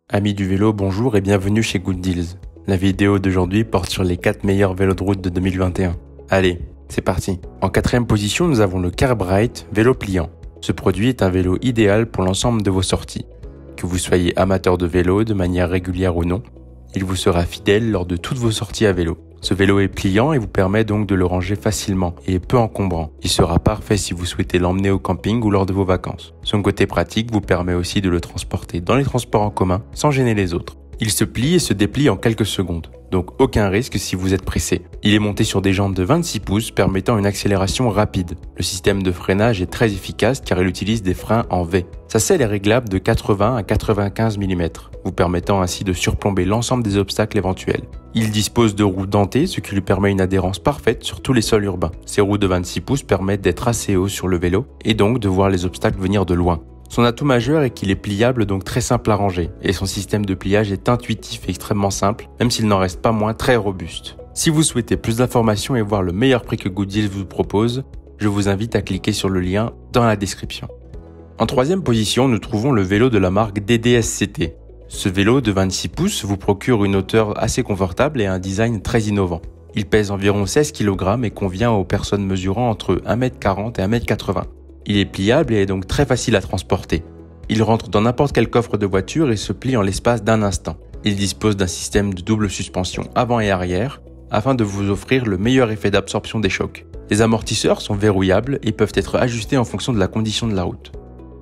Amis du vélo, bonjour et bienvenue chez Good Deals. La vidéo d'aujourd'hui porte sur les 4 meilleurs vélos de route de 2021. Allez, c'est parti. En 4e position, nous avons le Carbright vélo pliant. Ce produit est un vélo idéal pour l'ensemble de vos sorties. Que vous soyez amateur de vélo de manière régulière ou non, il vous sera fidèle lors de toutes vos sorties à vélo. Ce vélo est pliant et vous permet donc de le ranger facilement et est peu encombrant. Il sera parfait si vous souhaitez l'emmener au camping ou lors de vos vacances. Son côté pratique vous permet aussi de le transporter dans les transports en commun sans gêner les autres. Il se plie et se déplie en quelques secondes, donc aucun risque si vous êtes pressé. Il est monté sur des jantes de 26 pouces permettant une accélération rapide. Le système de freinage est très efficace car il utilise des freins en V. Sa selle est réglable de 80 à 95 mm, vous permettant ainsi de surplomber l'ensemble des obstacles éventuels. Il dispose de roues dentées, ce qui lui permet une adhérence parfaite sur tous les sols urbains. Ces roues de 26 pouces permettent d'être assez haut sur le vélo et donc de voir les obstacles venir de loin. Son atout majeur est qu'il est pliable, donc très simple à ranger, et son système de pliage est intuitif et extrêmement simple, même s'il n'en reste pas moins très robuste. Si vous souhaitez plus d'informations et voir le meilleur prix que Good Deals vous propose, je vous invite à cliquer sur le lien dans la description. En 3e position, nous trouvons le vélo de la marque DDSCT. Ce vélo de 26 pouces vous procure une hauteur assez confortable et un design très innovant. Il pèse environ 16 kg et convient aux personnes mesurant entre 1m40 et 1m80. Il est pliable et est donc très facile à transporter. Il rentre dans n'importe quel coffre de voiture et se plie en l'espace d'un instant. Il dispose d'un système de double suspension avant et arrière afin de vous offrir le meilleur effet d'absorption des chocs. Les amortisseurs sont verrouillables et peuvent être ajustés en fonction de la condition de la route.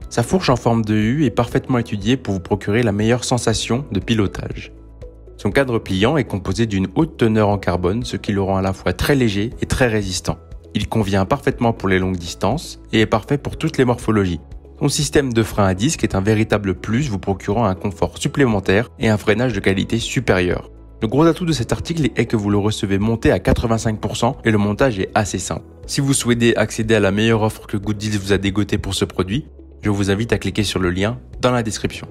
Sa fourche en forme de U est parfaitement étudiée pour vous procurer la meilleure sensation de pilotage. Son cadre pliant est composé d'une haute teneur en carbone, ce qui le rend à la fois très léger et très résistant. Il convient parfaitement pour les longues distances et est parfait pour toutes les morphologies. Son système de frein à disque est un véritable plus, vous procurant un confort supplémentaire et un freinage de qualité supérieure. Le gros atout de cet article est que vous le recevez monté à 85% et le montage est assez simple. Si vous souhaitez accéder à la meilleure offre que Good Deals vous a dégotée pour ce produit, je vous invite à cliquer sur le lien dans la description.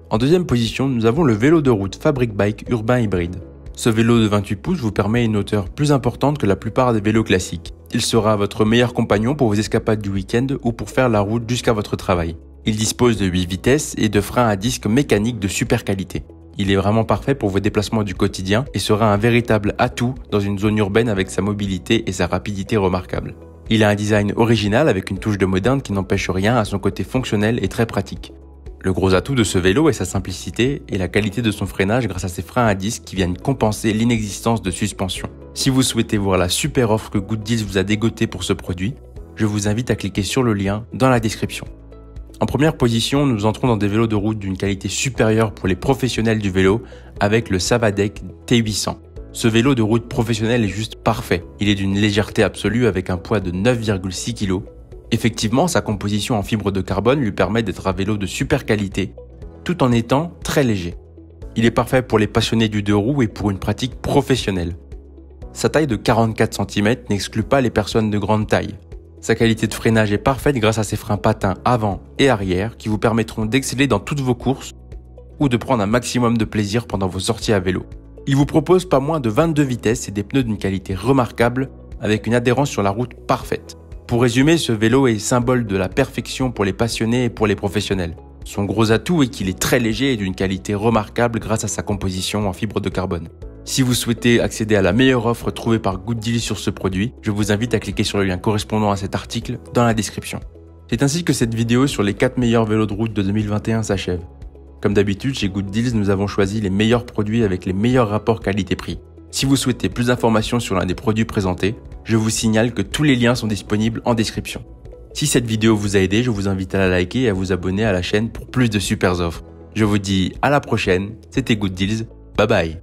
En 2e position, nous avons le vélo de route Fabric Bike urbain hybride. Ce vélo de 28 pouces vous permet une hauteur plus importante que la plupart des vélos classiques. Il sera votre meilleur compagnon pour vos escapades du week-end ou pour faire la route jusqu'à votre travail. Il dispose de 8 vitesses et de freins à disque mécaniques de super qualité. Il est vraiment parfait pour vos déplacements du quotidien et sera un véritable atout dans une zone urbaine avec sa mobilité et sa rapidité remarquables. Il a un design original avec une touche de moderne qui n'empêche rien à son côté fonctionnel et très pratique. Le gros atout de ce vélo est sa simplicité et la qualité de son freinage grâce à ses freins à disque qui viennent compenser l'inexistence de suspension. Si vous souhaitez voir la super offre que Good Deals vous a dégotée pour ce produit, je vous invite à cliquer sur le lien dans la description. En première position, nous entrons dans des vélos de route d'une qualité supérieure pour les professionnels du vélo avec le Savadek T800. Ce vélo de route professionnel est juste parfait. Il est d'une légèreté absolue avec un poids de 9,6 kg. Effectivement, sa composition en fibre de carbone lui permet d'être un vélo de super qualité, tout en étant très léger. Il est parfait pour les passionnés du deux roues et pour une pratique professionnelle. Sa taille de 44 cm n'exclut pas les personnes de grande taille. Sa qualité de freinage est parfaite grâce à ses freins patins avant et arrière qui vous permettront d'exceller dans toutes vos courses ou de prendre un maximum de plaisir pendant vos sorties à vélo. Il vous propose pas moins de 22 vitesses et des pneus d'une qualité remarquable avec une adhérence sur la route parfaite. Pour résumer, ce vélo est symbole de la perfection pour les passionnés et pour les professionnels. Son gros atout est qu'il est très léger et d'une qualité remarquable grâce à sa composition en fibre de carbone. Si vous souhaitez accéder à la meilleure offre trouvée par Good Deals sur ce produit, je vous invite à cliquer sur le lien correspondant à cet article dans la description. C'est ainsi que cette vidéo sur les 4 meilleurs vélos de route de 2021 s'achève. Comme d'habitude, chez Good Deals, nous avons choisi les meilleurs produits avec les meilleurs rapports qualité-prix. Si vous souhaitez plus d'informations sur l'un des produits présentés, je vous signale que tous les liens sont disponibles en description. Si cette vidéo vous a aidé, je vous invite à la liker et à vous abonner à la chaîne pour plus de super offres. Je vous dis à la prochaine, c'était Good Deals, bye bye.